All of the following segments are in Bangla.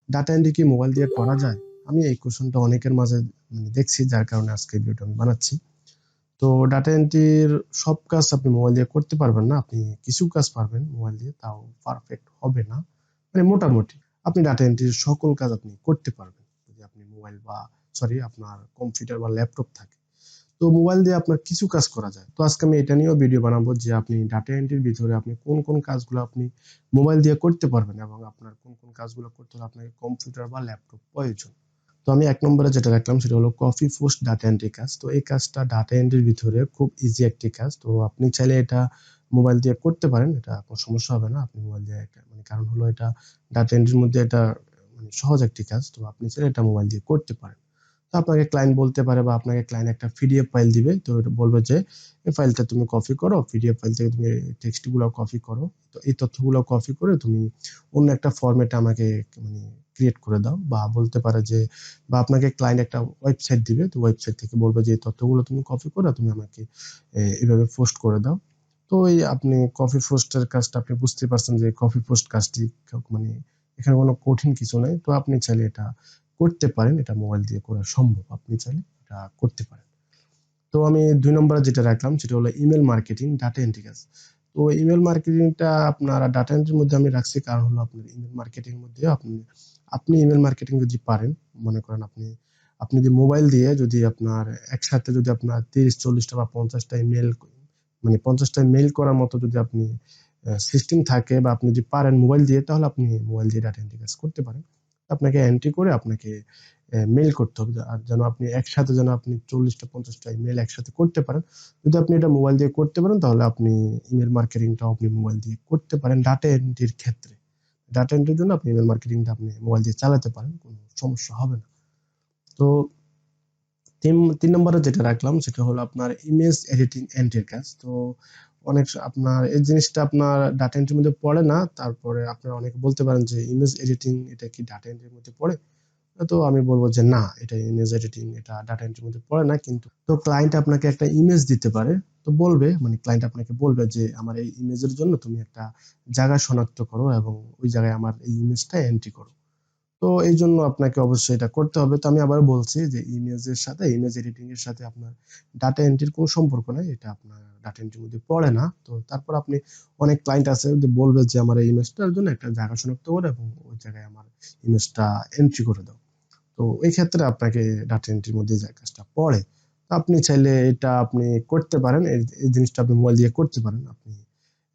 ডাটা এন্ট্রি কি মোবাইল দিয়ে করা যায়? আমি এই কোশ্চেনটা অনেকের মাঝে দেখছি, যার কারণে আজকে ভিডিওটা আমি বানাচ্ছি। তো ডাটা এন্ট্রির সব কাজ আপনি মোবাইল দিয়ে করতে পারবেন না। আপনি কিছু কাজ পারবেন মোবাইল দিয়ে, তাও পারফেক্ট হবে না। মানে মোটামুটি আপনি ডাটা এন্ট্রির সকল কাজ আপনি করতে পারবেন যদি আপনি মোবাইল বা আপনার কম্পিউটার বা ল্যাপটপ থাকে। তো মোবাইল দিয়ে আপনার কিছু কাজ করা যায়। তো আজকে আমি এটা নিয়েও ভিডিও বানাবো যে আপনি ডাটা এন্ট্রির ভিতরে আপনি কোন কোন কাজগুলো আপনি মোবাইল দিয়ে করতে পারবেন এবং আপনার কোন কোন কাজগুলো করতে হলে আপনাকে কম্পিউটার বা ল্যাপটপ প্রয়োজন। তো আমি ১ নম্বরে যেটা রাখলাম সেটা হলো কপি পোস্ট ডাটা এন্ট্রি কাজ। তো এই কাজটা ডাটা এন্ট্রির ভিতরে খুব ইজি একটি কাজ। তো আপনি চাইলে এটা মোবাইল দিয়ে করতে পারেন। এটা কোনো সমস্যা হবে না। আপনি মোবাইল দিয়ে কারণ হলো এটা ডাটা এন্ট্রির মধ্যে এটা সহজ একটি কাজ। তো আপনি চাইলে এটা মোবাইল দিয়ে করতে পারেন। তো আপনাকে ক্লায়েন্ট বলতে পারে বা আপনাকে ক্লায়েন্ট একটা পিডিএফ ফাইল দিবে। তো এটা বলবে যে এই ফাইলটা তুমি কপি করো। পিডিএফ ফাইল থেকে তুমি টেক্সট গুলো কপি করো। তো এই তথ্যগুলো কপি করে তুমি অন্য একটা ফরম্যাটে আমাকে মানে ক্রিয়েট করে দাও, বা বলতে পারে যে বা আপনাকে ক্লায়েন্ট একটা ওয়েবসাইট দিবে। তো ওয়েবসাইট থেকে বলবে যে এই তথ্যগুলো তুমি কপি করে তুমি আমাকে এভাবে পোস্ট করে দাও। তো এই আপনি কপি পোস্টের কাজটা আপনি বুঝতেই পারছেন যে কপি পোস্ট কাজটি মানে এখানে কোনো কঠিন কিছু নাই। তো আপনি চাইলে এটা করতে পারেন। এটা মোবাইল দিয়ে করা সম্ভব। আপনি চাইলে এটা করতে পারেন। তো আমি ২ নম্বরে যেটা রাখলাম সেটা হলো ইমেইল মার্কেটিং ডাটা এন্ট্রি কাজ। তো ইমেইল মার্কেটিংটা আপনার ডাটা এন্ট্রির মধ্যে আমি রাখছি, কারণ হলো আপনার ইমেইল মার্কেটিং এর মধ্যে আপনি ইমেইল মার্কেটিং যদি পারেন, মনে করেন আপনি যদি মোবাইল দিয়ে যদি আপনার একসাথে যদি আপনার ৩০-৪০ টা বা ৫০ টা ইমেইল ৫০ টা মেইল করার মতো যদি আপনি সিস্টেম থাকে বা আপনি যদি পারেন মোবাইল দিয়ে, তাহলে আপনি মোবাইল দিয়ে ডাটা এন্ট্রি কাজ করতে পারেন। আপনাকে এন্ট্রি করে আপনাকে মেইল করতে হবে। আর যেন আপনি একসাথে ৪০ টা ৫০ টা ইমেইল একসাথে করতে পারেন। যদি আপনি এটা মোবাইল দিয়ে করতে পারেন তাহলে আপনি ইমেইল মার্কেটিংটাও আপনি মোবাইল দিয়ে করতে পারেন ডাটা এন্ট্রির ক্ষেত্রে। ডাটা এন্ট্রির জন্য আপনি ইমেইল মার্কেটিংটা আপনি মোবাইল দিয়ে চালাতে পারেন। কোনো সমস্যা হবে না। তো ৩ নম্বরে যেটা রাখলাম সেটা হলো আপনার ইমেজ এডিটিং এন্ট্রির কাজ। তো আপনার এই জিনিসটা আপনার ডাটা এন্ট্রির মধ্যে পড়ে না। তারপরে আপনারা অনেকে বলতে পারেন যে ইমেজ এডিটিং এটা কি ডাটা এন্ট্রির মধ্যে পড়ে? তো আমি বলব যে না, এটা ইমেজ এডিটিং এটা ডাটা এন্ট্রির মধ্যে পড়ে না। কিন্তু তো ক্লায়েন্ট আপনাকে একটা ইমেজ দিতে পারে। তো বলবে ক্লায়েন্ট আপনাকে বলবে যে আমার এই ইমেজের জন্য তুমি একটা জায়গা শনাক্ত করো এবং ওই জায়গায় আমার এই ইমেজটা এন্ট্রি করো। তো এইজন্য আপনাকে অবশ্যই এটা করতে হবে। তো আমি আবারও বলছি যে ইমেজের সাথে ইমেজ এডিটিং এর সাথে আপনার ডাটা এন্ট্রির কোনো সম্পর্ক নাই। এটা আপনার ডাটা এন্ট্রির মধ্যে পড়ে না। তো তারপর আপনি অনেক ক্লায়েন্ট আছে যে বলবে যে আমার এই ইমেজটার জন্য একটা জায়গা শনাক্ত করো এবং ওই জায়গায় আমার ইমেজটা এন্ট্রি করে দাও। তো এই ক্ষেত্রে আপনাকে ডাটা এন্ট্রির মধ্যে যে কাজটা পড়ে, তো আপনি চাইলে এটা আপনি করতে পারেন। এই জিনিসটা আপনি মোবাইল দিয়ে করতে পারেন। আপনি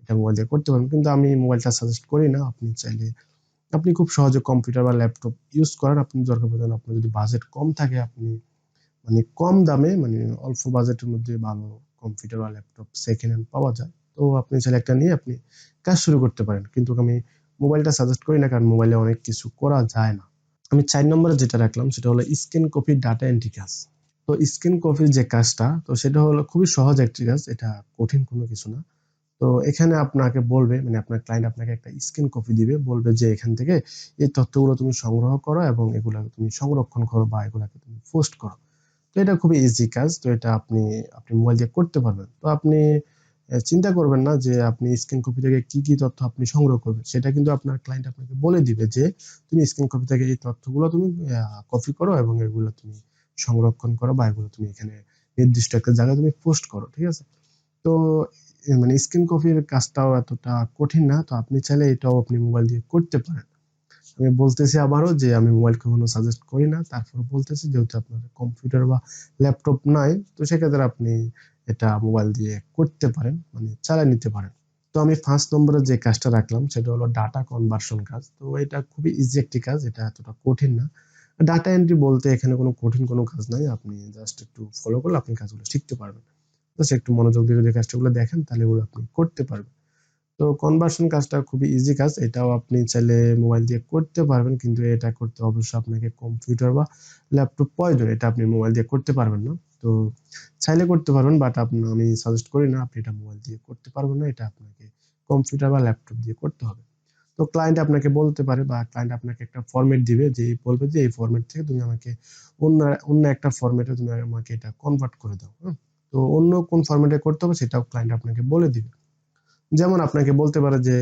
এটা মোবাইল দিয়ে করতে পারেন। কিন্তু আমি মোবাইলটা সাজেস্ট করি না। আপনি চাইলে আপনি খুব সহজে কম্পিউটার বা ল্যাপটপ ইউজ করেন। আপনি দরকার পড়লে আপনার যদি বাজেট কম থাকে আপনি কম দামে অল্প বাজেটের মধ্যে ভালো কম্পিউটার বা ল্যাপটপ সেকেন্ড হ্যান্ড পাওয়া যায়। তো আপনি চাইলে একটা নিয়ে আপনি কাজ শুরু করতে পারেন। কিন্তু আমি মোবাইলটা সাজেস্ট করি না, কারণ মোবাইলে অনেক কিছু করা যায় না। আমি ৪ নম্বরে যেটা রাখলাম সেটা হলো স্ক্যান কপি ডাটা এন্ট্রি কাজ। তো স্ক্যান কপির যে কাজটা, তো সেটা হলো খুবই সহজ একটি কাজ। এটা কঠিন কোনো কিছু না। তো এখানে আপনাকে বলবে আপনার ক্লায়েন্ট আপনাকে একটা স্ক্যান কপি দিবে। বলবে যে এখান থেকে এই তথ্যগুলো তুমি সংগ্রহ করো এবং এগুলাকে তুমি সংরক্ষণ করো বা এগুলাকে তুমি পোস্ট করো। তো এটা খুবই ইজি কাজ। তো এটা আপনি মোবাইল দিয়ে করতে পারবেন। তো আপনি চিন্তা করবেন না যে আপনি স্ক্যান কপি থেকে কি, কি তথ্য আপনি সংগ্রহ করবেন। সেটা কিন্তু আপনার ক্লায়েন্ট আপনাকে বলে দিবে যে তুমি স্ক্যান কপি থেকে এই তথ্যগুলো তুমি কপি করো এবং এগুলো তুমি সংরক্ষণ করো বা এগুলো তুমি এখানে নির্দিষ্ট একটা জায়গায় তুমি পোস্ট করো। ঠিক আছে? তো স্ক্রিন কপির কাজটাও এতটা কঠিন না। তো আপনি চাইলে এটাও আপনি মোবাইল দিয়ে করতে পারেন। আমি বলতেছি আবারও যে আমি মোবাইল কখনো সাজেস্ট করি না। তারপর বলতেছি যেহেতু আপনার কম্পিউটার বা ল্যাপটপ নাই, তো সেক্ষেত্রে আপনি এটা মোবাইল দিয়ে করতে পারেন, চালায় নিতে পারেন। তো আমি ৫ নম্বরে যে কাজটা রাখলাম সেটা হলো ডাটা কনভার্সন কাজ। তো এটা খুবই ইজি একটি কাজ। এটা এতটা কঠিন না। ডাটা এন্ট্রি বলতে এখানে কোনো কঠিন কোনো কাজ নাই। আপনি জাস্ট একটু ফলো করলে আপনি কাজগুলো শিখতে পারবেন। জাস্ট একটু মনোযোগ দিয়ে যদি কাজগুলো দেখেন তাহলে এগুলো আপনি করতে পারবেন। তো কনভার্সন কাজটা খুবই ইজি কাজ। এটাও আপনি চাইলে মোবাইল দিয়ে করতে পারবেন। কিন্তু এটা করতে অবশ্যই আপনাকে কম্পিউটার বা ল্যাপটপ প্রয়োজন। এটা আপনি মোবাইল দিয়ে করতে পারবেন না। তো চাইলে করতে পারবেন, বাট আমি সাজেস্ট করি না আপনি এটা মোবাইল দিয়ে করতে পারবেন না। এটা আপনাকে কম্পিউটার বা ল্যাপটপ দিয়ে করতে হবে। তো ক্লায়েন্ট আপনাকে বলতে পারে বা ক্লায়েন্ট আপনাকে একটা ফরম্যাট দিবে, যে বলবে যে এই ফরম্যাট থেকে তুমি আমাকে অন্য অন্য একটা ফরম্যাটে তুমি আমাকে এটা কনভার্ট করে দাও। হ্যাঁ? তো অন্য কোন ফরম্যাটে করতে হবে সেটাও ক্লায়েন্ট আপনাকে বলে দিবে। যেমন আপনাকে বলতে পারে যে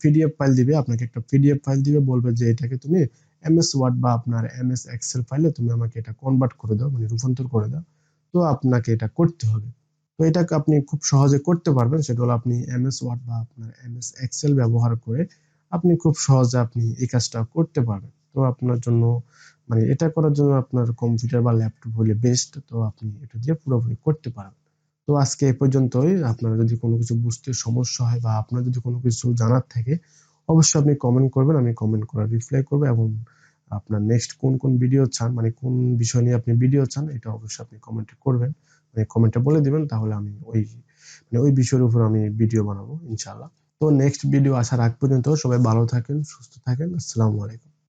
পিডিএফ ফাইল দিবে, আপনাকে একটা পিডিএফ ফাইল দিবে, বলবে যে এটাকে তুমি এমএস ওয়ার্ড বা আপনার এমএস এক্সেল ফাইলে তুমি আমাকে এটা কনভার্ট করে দাও, মানে রূপান্তর করে দাও। তো আপনাকে এটা করতে হবে। তো এটাকে আপনি খুব সহজে করতে পারবেন, সেটা হলো আপনি এমএস ওয়ার্ড বা আপনার এমএস এক্সেল ব্যবহার করে আপনি খুব সহজে আপনি এই কাজটা করতে পারবেন। তো আপনার জন্য মানে এটা করার জন্য আপনার কম্পিউটার বা ল্যাপটপ হলে বেস্ট। তো আপনি এটা দিয়ে পুরোপুরি করতে পারবেন। তো আজকে এই পর্যন্তই। আপনার যদি কোনো কিছু বুঝতে সমস্যা হয় বা আপনার যদি কোনো কিছু জানার থাকে, অবশ্যই আপনি কমেন্ট করবেন, আমি কমেন্ট করার রিপ্লাই করবো। এবং আপনার নেক্সট কোন কোন ভিডিও চান, মানে কোন বিষয় নিয়ে আপনি ভিডিও চান, এটা অবশ্যই আপনি কমেন্টে করবেন, মানে কমেন্টে বলে দিবেন। তাহলে আমি ওই বিষয়ের উপর আমি ভিডিও বানাবো ইনশাআল্লাহ। তো নেক্সট ভিডিও আসার আগ পর্যন্ত সবাই ভালো থাকেন, সুস্থ থাকেন। আসসালামু আলাইকুম।